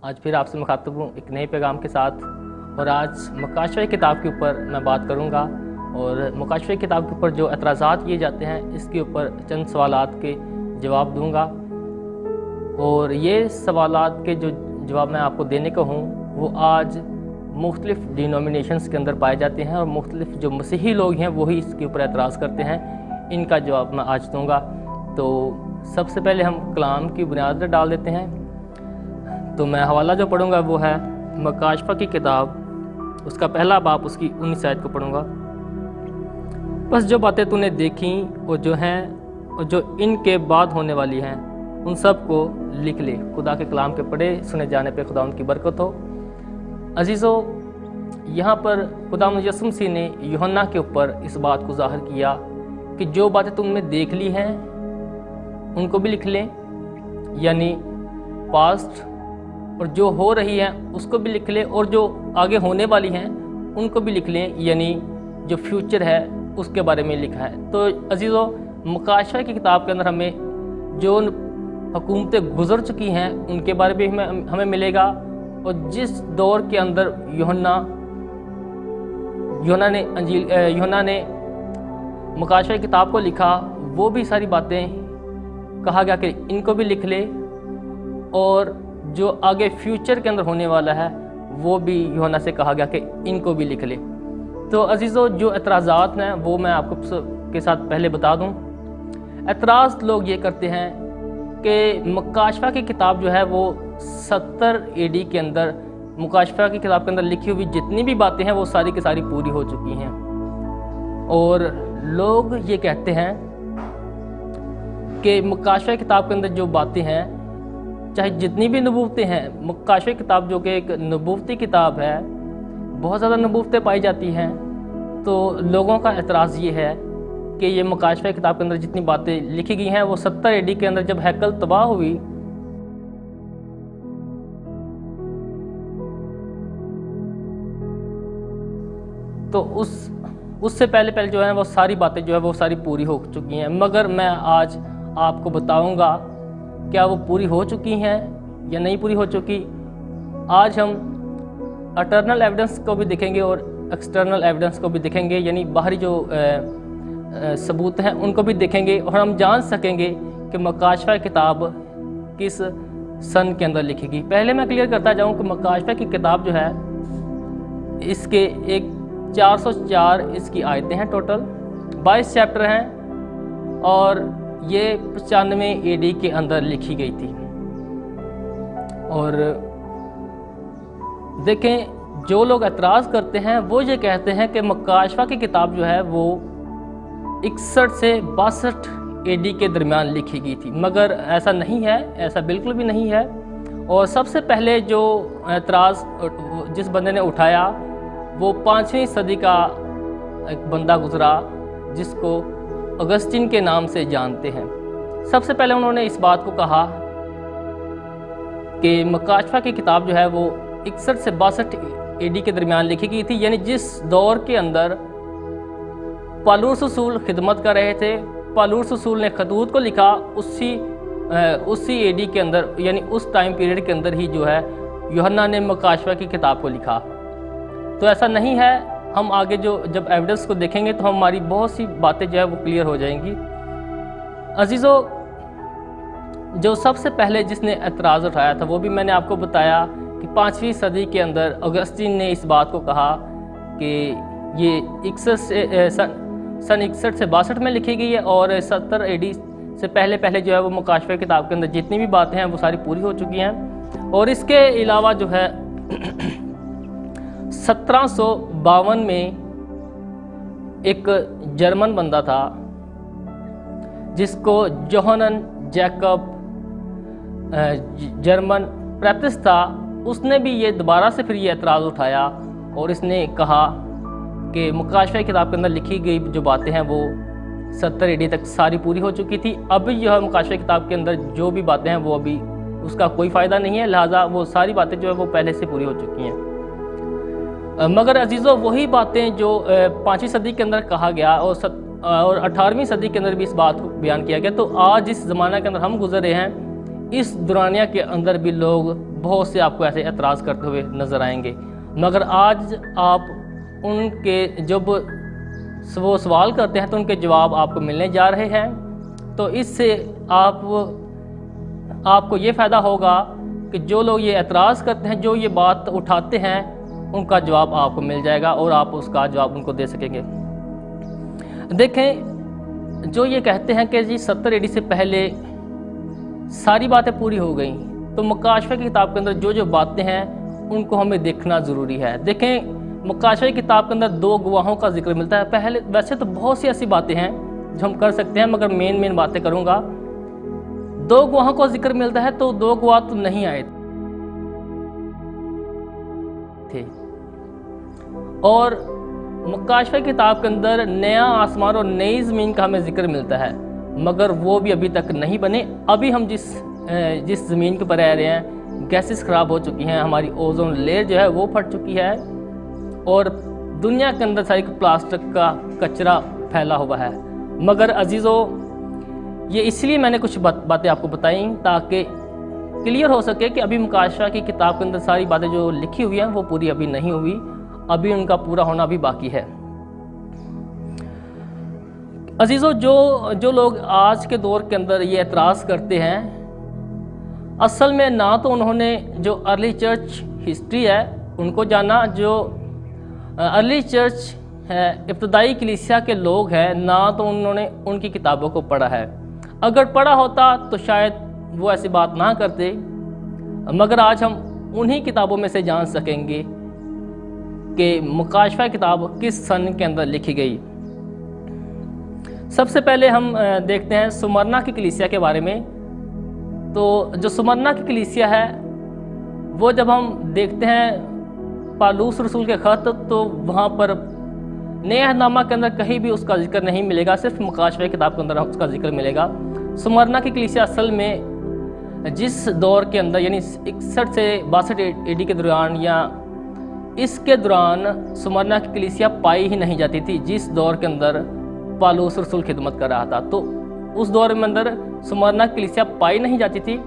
आज फिर आपसे मुखातब हूँ एक नए पैगाम के साथ। और आज मुकाशवा किताब के ऊपर मैं बात करूँगा और मुकाशवा किताब के ऊपर जो एतराज़ात किए जाते हैं इसके ऊपर चंद सवालात के जवाब दूँगा। और ये सवालात के जो जवाब मैं आपको देने का हूँ वो आज मुख्तलिफ़ डिनोमिनेशंस के अंदर पाए जाते हैं और मुख्तलिफ़ जो मसीही लोग हैं वही इसके ऊपर एतराज़ करते हैं। इनका जवाब मैं आज दूँगा। तो सबसे पहले हम कलाम की बुनियाद पर डाल देते हैं। तो मैं हवाला जो पढ़ूँगा वो है मुकाशवा की किताब, उसका पहला बाब, उसकी 19 आयत को पढ़ूँगा। बस जो बातें तूने देखी और जो हैं और जो इनके बाद होने वाली हैं उन सब को लिख ले। खुदा के कलाम के पढ़े सुने जाने पे खुदा उनकी बरकत हो। अजीज़ों, यहाँ पर खुदा यसुम मसीह ने यूहन्ना के ऊपर इस बात को ज़ाहिर किया कि जो बातें तुमने देख ली हैं उनको भी लिख लें, यानी पास्ट, और जो हो रही है उसको भी लिख लें, और जो आगे होने वाली हैं उनको भी लिख लें, यानी जो फ्यूचर है उसके बारे में लिखा है। तो अजीज़ों, मुकाशवा की किताब के अंदर हमें जो हुकूमतें गुजर चुकी हैं उनके बारे में हमें मिलेगा, और जिस दौर के अंदर यूहन्ना ने मुकाशवा की किताब को लिखा वो भी सारी बातें कहा गया कि इनको भी लिख ले, और जो आगे फ्यूचर के अंदर होने वाला है वो भी यूहन्ना से कहा गया कि इनको भी लिख ले। तो अजीज़ों, जो एतराज़ात हैं वो मैं आपको के साथ पहले बता दूं। एतराज़ लोग ये करते हैं कि मुकाशवा की किताब जो है वो 70 AD के अंदर मुकाशवा की किताब के अंदर लिखी हुई जितनी भी बातें हैं वो सारी की सारी पूरी हो चुकी हैं। और लोग ये कहते हैं कि मुकाशवा किताब के अंदर जो बातें हैं, चाहे जितनी भी नबूवतें हैं, मुकाशवा किताब जो कि एक नबूवती किताब है, बहुत ज़्यादा नबूवतें पाई जाती हैं। तो लोगों का एतराज़ ये है कि ये मुकाशवा किताब के अंदर जितनी बातें लिखी गई हैं वो 70 AD के अंदर जब हैकल तबाह हुई तो उससे पहले जो है वो सारी बातें जो है वो सारी पूरी हो चुकी हैं। मगर मैं आज आपको बताऊंगा क्या वो पूरी हो चुकी हैं या नहीं पूरी हो चुकी। आज हम अटर्नल एविडेंस को भी देखेंगे और एक्सटर्नल एविडेंस को भी देखेंगे, यानी बाहरी जो सबूत हैं उनको भी देखेंगे, और हम जान सकेंगे कि मुकाशवा किताब किस सन के अंदर लिखेगी। पहले मैं क्लियर करता जाऊं कि मुकाशवा की किताब जो है इसके एक 404 इसकी आयतें हैं, टोटल 22 चैप्टर हैं, और ये 95 AD के अंदर लिखी गई थी। और देखें, जो लोग एतराज़ करते हैं वो ये कहते हैं कि मुकाशवा की किताब जो है वो 61 से 62 AD के दरमियान लिखी गई थी, मगर ऐसा नहीं है, ऐसा बिल्कुल भी नहीं है। और सबसे पहले जो एतराज़ जिस बंदे ने उठाया वो 5वीं सदी का एक बंदा गुजरा जिसको अगस्तीन के नाम से जानते हैं। सबसे पहले उन्होंने इस बात को कहा कि मुकाशवा की किताब जो है वो 61 से 62 AD के दरमियान लिखी गई थी, यानी जिस दौर के अंदर पौलुस रसूल खिदमत कर रहे थे। पौलुस रसूल ने खतूत को लिखा उसी AD के अंदर, यानी उस टाइम पीरियड के अंदर ही जो है यूहन्ना ने मुकाशवा की किताब को लिखा। तो ऐसा नहीं है। हम आगे जब एविडेंस को देखेंगे तो हमारी बहुत सी बातें जो है वो क्लियर हो जाएंगी। अजीज़ों, जो सबसे पहले जिसने एतराज़ उठाया था वो भी मैंने आपको बताया कि 5वीं सदी के अंदर अगस्तीन ने इस बात को कहा कि ये 61 सन 61 से 62 में लिखी गई है, और 70 AD से पहले जो है वो मुकाशवा किताब के अंदर जितनी भी बातें हैं वो सारी पूरी हो चुकी हैं। और इसके अलावा जो है 1752 में एक जर्मन बंदा था जिसको जोहानन जैकब जर्मन प्रैप्टिस था। उसने भी ये दोबारा से फिर ये एतराज़ उठाया और इसने कहा कि मुकाशवा किताब के अंदर लिखी गई जो बातें हैं वो 70 AD तक सारी पूरी हो चुकी थी। अब यह मुकाशवा किताब के अंदर जो भी बातें हैं वो अभी उसका कोई फ़ायदा नहीं है, लिहाजा वो सारी बातें जो है वो पहले से पूरी हो चुकी हैं। मगर अजीज़ों, वही बातें जो 5वीं सदी के अंदर कहा गया और 18वीं सदी के अंदर भी इस बात को बयान किया गया। तो आज इस ज़माना के अंदर हम गुजर रहे हैं इस दुरानिया के अंदर भी लोग बहुत से आपको ऐसे एतराज़ करते हुए नज़र आएंगे, मगर आज आप उनके जब वो सवाल करते हैं तो उनके जवाब आपको मिलने जा रहे हैं। तो इससे आपको ये फ़ायदा होगा कि जो लोग ये एतराज़ करते हैं, जो ये बात उठाते हैं, उनका जवाब आपको मिल जाएगा और आप उसका जवाब उनको दे सकेंगे। देखें, जो ये कहते हैं कि जी 70 AD से पहले सारी बातें पूरी हो गई, तो मुकाशफे की किताब के अंदर जो जो बातें हैं उनको हमें देखना ज़रूरी है। देखें, मुकाशफे की किताब के अंदर 2 गवाहों का जिक्र मिलता है। पहले वैसे तो बहुत सी ऐसी बातें हैं जो हम कर सकते हैं, मगर मेन बातें करूँगा। 2 गवाहों का जिक्र मिलता है, तो 2 गवाह तो नहीं आए थे। और मुकाशफे की किताब के अंदर नया आसमान और नई ज़मीन का हमें जिक्र मिलता है, मगर वो भी अभी तक नहीं बने। अभी हम जिस ज़मीन के ऊपर रह रहे हैं, गैसेस ख़राब हो चुकी हैं, हमारी ओजोन लेयर जो है वो फट चुकी है और दुनिया के अंदर सारी प्लास्टिक का कचरा फैला हुआ है। मगर अजीज़ों, ये इसलिए मैंने कुछ बातें आपको बताई ताकि क्लियर हो सके कि अभी मुकाशफा की किताब के अंदर सारी बातें जो लिखी हुई हैं वो पूरी अभी नहीं हुई, अभी उनका पूरा होना भी बाकी है। अजीज़ों, जो लोग आज के दौर के अंदर ये एतराज़ करते हैं, असल में ना तो उन्होंने जो अर्ली चर्च हिस्ट्री है उनको जाना, जो अर्ली चर्च है, इब्तदाई कलीसिया के लोग हैं, ना तो उन्होंने उनकी किताबों को पढ़ा है। अगर पढ़ा होता तो शायद वो ऐसी बात ना करते, मगर आज हम उन्हीं किताबों में से जान सकेंगे कि मुकाशफा किताब किस सन के अंदर लिखी गई। सबसे पहले हम देखते हैं सुमरना की कलीसिया के बारे में। तो जो सुमरना की कलीसिया है, वो जब हम देखते हैं पालूस रसूल के ख़त, तो वहाँ पर नए अहदनामा के अंदर कहीं भी उसका जिक्र नहीं मिलेगा, सिर्फ मुकाशफा किताब के अंदर उसका जिक्र मिलेगा। सुमरना की कलीसिया असल में जिस दौर के अंदर, यानी 61 से 62 AD के दौरान या इसके दौरान सुमरना की कलीसिया पाई ही नहीं जाती थी, जिस दौर के अंदर पालूस रसूल खिदमत कर रहा था। तो उस दौर में अंदर सुमरना की कलीसिया पाई नहीं जाती थी।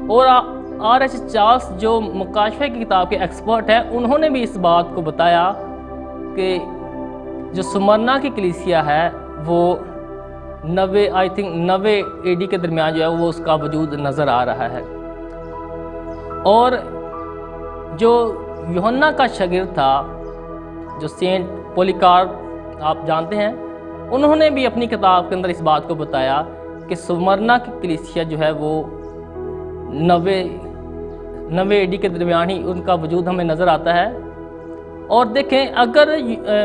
और R.H. चार्ल्स जो मुकाशफे की किताब के एक्सपर्ट हैं, उन्होंने भी इस बात को बताया कि जो सुमरना की कलीसिया है वो 90 AD के दरमियान जो है वो उसका वजूद नज़र आ रहा है। और जो यूहन्ना का शागिर्द था, जो सेंट पॉलीकार्प आप जानते हैं, उन्होंने भी अपनी किताब के अंदर इस बात को बताया कि सुमरना की कलीसिया जो है वो 90 AD के दरमियान ही उनका वजूद हमें नज़र आता है। और देखें, अगर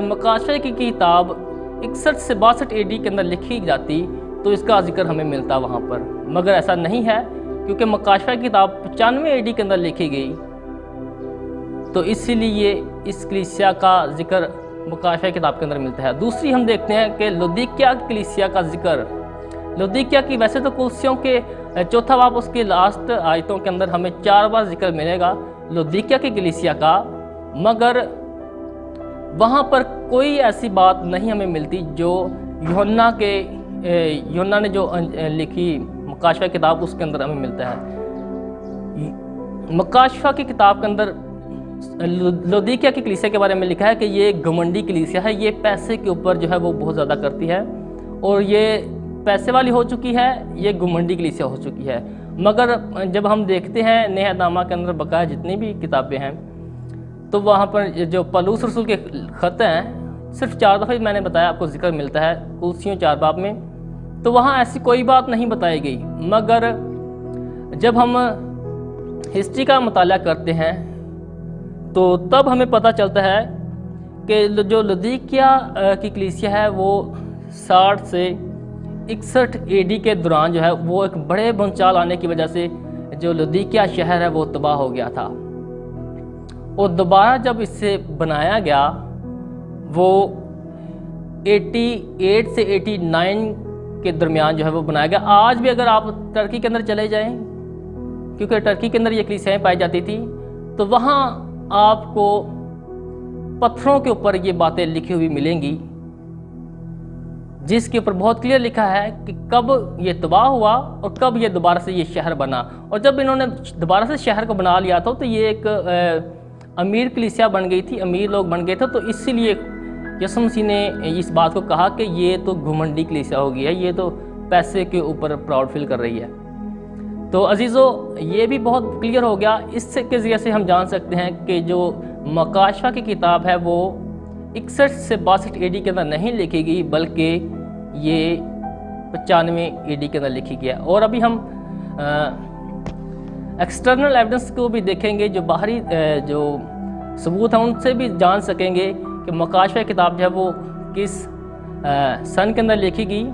मुकाशफे की किताब 61 से 62 AD के अंदर लिखी जाती तो इसका जिक्र हमें मिलता वहाँ पर, मगर ऐसा नहीं है, क्योंकि मुकाशफा की किताब 95 AD के अंदर लिखी गई। तो इसीलिए इस कलीसिया का जिक्र मुकाशफा किताब के अंदर मिलता है। दूसरी हम देखते हैं कि लौदीकिया कलीसिया का जिक्र। लौदीकिया की वैसे तो कुलसियों के चौथा बाब उसके लास्ट आयतों के अंदर हमें 4 बार जिक्र मिलेगा लौदीकिया की कलीसिया का, मगर वहाँ पर कोई ऐसी बात नहीं हमें मिलती जो यूहन्ना ने जो लिखी मुकाशफा किताब उसके अंदर हमें मिलता है। मुकाशफा की किताब के अंदर लौदीकिया की कलीसिया के बारे में लिखा है कि ये घमंडी कलीसिया है, ये पैसे के ऊपर जो है वो बहुत ज़्यादा करती है और ये पैसे वाली हो चुकी है, ये घमंडी कलीसिया हो चुकी है। मगर जब हम देखते हैं नए अहदनामा के अंदर बकाया जितनी भी किताबें हैं, तो वहाँ पर जो पालूस रसूल के ख़त हैं, सिर्फ 4 दफ़े मैंने बताया आपको जिक्र मिलता है कुलसियों 4 बाब में, तो वहाँ ऐसी कोई बात नहीं बताई गई। मगर जब हम हिस्ट्री का मुताला करते हैं तो तब हमें पता चलता है कि जो लौदीकिया की कलीसिया है वो 60 से 61 AD के दौरान जो है वो एक बड़े भूचाल आने की वजह से जो लौदीकिया शहर है वो तबाह हो गया था, और दोबारा जब इसे बनाया गया वो 88 से 89 के दरमियान जो है वो बनाया गया। आज भी अगर आप टर्की के अंदर चले जाएं, क्योंकि टर्की के अंदर ये कलीसियाएँ पाई जाती थी, तो वहाँ आपको पत्थरों के ऊपर ये बातें लिखी हुई मिलेंगी जिसके ऊपर बहुत क्लियर लिखा है कि कब ये तबाह हुआ और कब ये दोबारा से ये शहर बना। और जब इन्होंने दोबारा से शहर को बना लिया था तो ये एक अमीर कलीसिया बन गई थी, अमीर लोग बन गए थे। तो इसीलिए यीशु मसीह ने इस बात को कहा कि ये तो घुमंडी कलीसिया हो गई है, ये तो पैसे के ऊपर प्राउड फील कर रही है। तो अजीज़ों, ये भी बहुत क्लियर हो गया। इससे के ज़रिए से हम जान सकते हैं कि जो मकाशवा की किताब है वो 61 से 62 AD के अंदर नहीं लिखी गई, बल्कि ये 95 AD के अंदर लिखी गई है। और अभी हम एक्सटर्नल एविडेंस को भी देखेंगे, जो बाहरी जो सबूत हैं उनसे भी जान सकेंगे कि मकाशवा की किताब जो है वो किस सन के अंदर लिखी गई।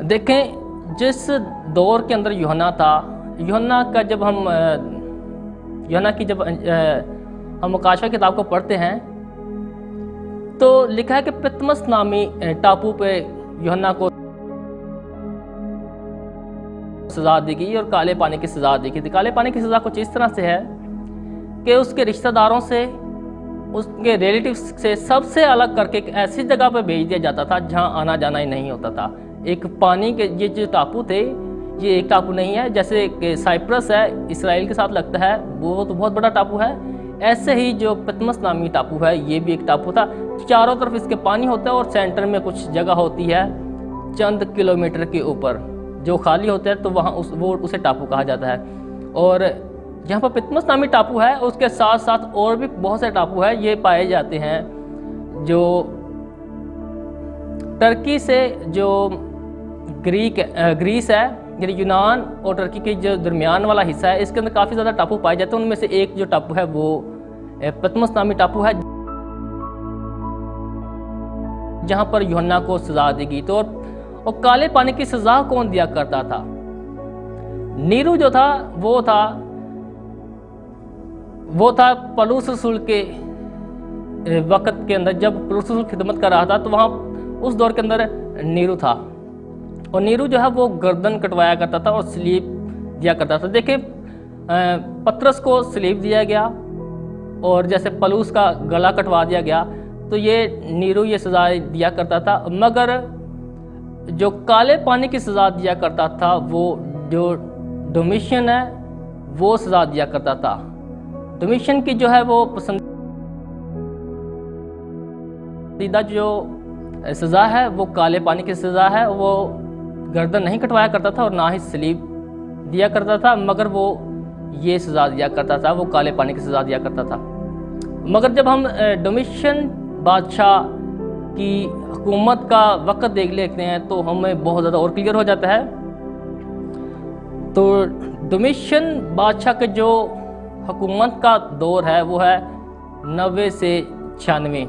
देखें, जिस दौर के अंदर यूहन्ना था, यूहन्ना का जब हम यूहन्ना की जब हम मकाशवा की किताब को पढ़ते हैं तो लिखा है कि पतमस नामी टापू पे यूहन्ना को सज़ा दी गई और काले पानी की सज़ा दी गई। काले पानी की सज़ा कुछ इस तरह से है कि उसके रिश्तेदारों से, उसके रिलेटिव्स से सबसे अलग करके एक ऐसी जगह पर भेज दिया जाता था जहां आना जाना ही नहीं होता था। एक पानी के ये जो टापू थे, ये एक टापू नहीं है, जैसे कि साइप्रस है इसराइल के साथ लगता है, वो तो बहुत बड़ा टापू है। ऐसे ही जो पतमस नामी टापू है, ये भी एक टापू था। चारों तरफ इसके पानी होता है और सेंटर में कुछ जगह होती है चंद किलोमीटर के ऊपर जो खाली होता है, तो वहाँ उसे टापू कहा जाता है। और यहाँ पर पतमस नामी टापू है, उसके साथ साथ और भी बहुत से टापू है, ये पाए जाते हैं जो टर्की से जो ग्रीस है, यानी यूनान और टर्की के जो दरमियान वाला हिस्सा है, इसके अंदर काफ़ी ज़्यादा टापू पाए जाते हैं। उनमें से एक जो टापू है वो पतमस नामी टापू है, जहाँ पर यूहन्ना को सज़ा दी गई। तो और काले पानी की सज़ा कौन दिया करता था? नीरू जो था वो था पौलुस रसूल के वक़्त के अंदर, जब पौलुस रसूल खिदमत कर रहा था तो वहाँ उस दौर के अंदर नीरू था। और नीरू जो है वो गर्दन कटवाया करता था और स्लीब दिया करता था। देखिए, पतरस को स्लीब दिया गया और जैसे पौलुस का गला कटवा दिया गया, तो ये नीरू ये सज़ा दिया करता था। मगर जो काले पानी की सज़ा दिया करता था वो जो डोमिशियन है वो सज़ा दिया करता था। डोमिशियन की जो है वो पसंदीदा जो सज़ा है वो काले पानी की सज़ा है। वो गर्दन नहीं कटवाया करता था और ना ही स्लीब दिया करता था, मगर वो ये सज़ा दिया करता था, वो काले पानी की सज़ा दिया करता था। मगर जब हम डोमिशियन बादशाह की हुकूमत का वक़्त देख लेते हैं तो हमें बहुत ज़्यादा और क्लियर हो जाता है। तो डोमिशियन बादशाह के जो हुकूमत का दौर है वो है 90 से 96।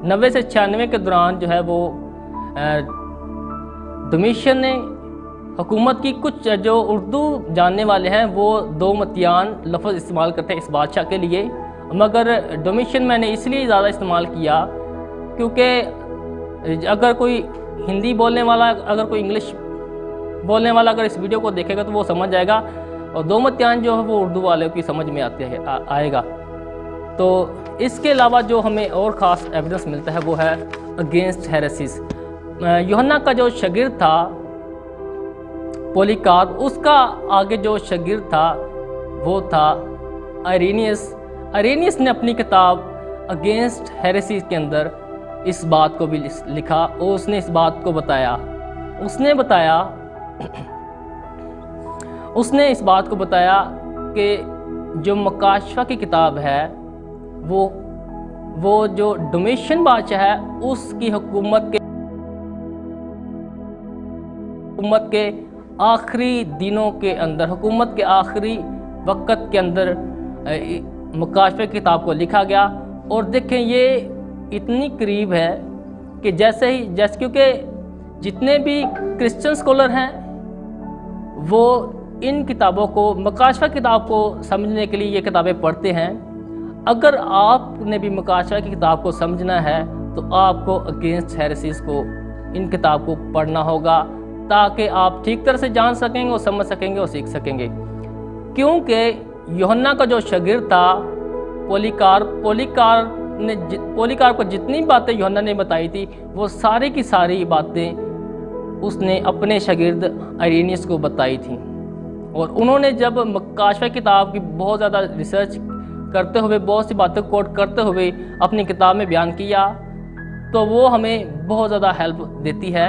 90 से 96 के दौरान जो है वो डोमिशियन ने हुकूमत की, कुछ जो उर्दू जानने वाले हैं वो दो मतियान लफ्ज़ इस्तेमाल करते हैं इस बादशाह के लिए, मगर डोमिशियन मैंने इसलिए ज़्यादा इस्तेमाल किया क्योंकि अगर कोई हिंदी बोलने वाला, अगर कोई इंग्लिश बोलने वाला अगर इस वीडियो को देखेगा तो वो समझ जाएगा, और दो मतियान जो है वो उर्दू वाले की समझ में आएगा। तो इसके अलावा जो हमें और ख़ास एविडेंस मिलता है वो है अगेंस्ट हेरेसिस। यूहन्ना का जो शागिर्द था पॉलीकार्प, उसका आगे जो शागिर्द था वो था आइरेनियस ने अपनी किताब अगेंस्ट हेरेसिस के अंदर इस बात को भी लिखा और उसने इस बात को बताया। उसने इस बात को बताया कि जो मकाशवा की किताब है वो जो डोमिशियन बादशाह है उसकी हुकूमत के आखिरी दिनों के अंदर, हुकूमत के आखिरी वक़्त के अंदर मकाशवा की किताब को लिखा गया। और देखें ये इतनी करीब है कि जैसे क्योंकि जितने भी क्रिश्चियन स्कॉलर हैं वो इन किताबों को, मकाशवा किताब को समझने के लिए ये किताबें पढ़ते हैं। अगर आपने भी मकाशवा की किताब को समझना है तो आपको अगेंस्ट हेरेसिस को, इन किताब को पढ़ना होगा ताकि आप ठीक तरह से जान सकेंगे और समझ सकेंगे और सीख सकेंगे। क्योंकि यूहन्ना का जो शागिर्द था पॉलीकार्प ने पॉलीकार्प को जितनी बातें यूहन्ना ने बताई थी वो सारी की सारी बातें उसने अपने शागिर्द आइरेनियस को बताई थी। और उन्होंने जब मकाशवा किताब की बहुत ज़्यादा रिसर्च करते हुए, बहुत सी बातें कोट करते हुए अपनी किताब में बयान किया, तो वो हमें बहुत ज़्यादा हेल्प देती है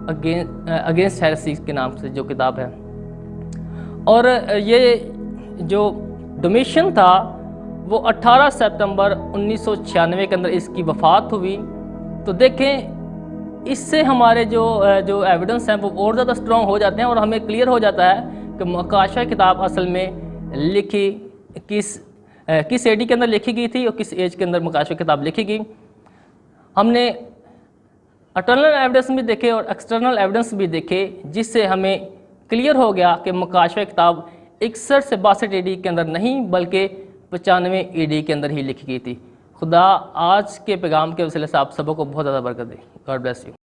अगेंस्ट हेरेसी के नाम से जो किताब है। और ये जो डोमिशियन था वो 18 सितंबर 1996 के अंदर इसकी वफ़ात हुई। तो देखें, इससे हमारे जो एविडेंस हैं वो और ज़्यादा स्ट्रॉन्ग हो जाते हैं और हमें क्लियर हो जाता है कि मकाशवा किताब असल में लिखी किस एडी के अंदर लिखी गई थी और किस एज के अंदर मकाशवा किताब लिखी गई। हमने इंटरनल एविडेंस भी देखे और एक्सटर्नल एविडेंस भी देखे, जिससे हमें क्लियर हो गया कि मकाशवा किताब 61 से 62 एडी के अंदर नहीं बल्कि 95 एडी के अंदर ही लिखी गई थी। खुदा आज के पैगाम के वसीले से आप सबों को बहुत ज़्यादा बरकत दे। God bless you.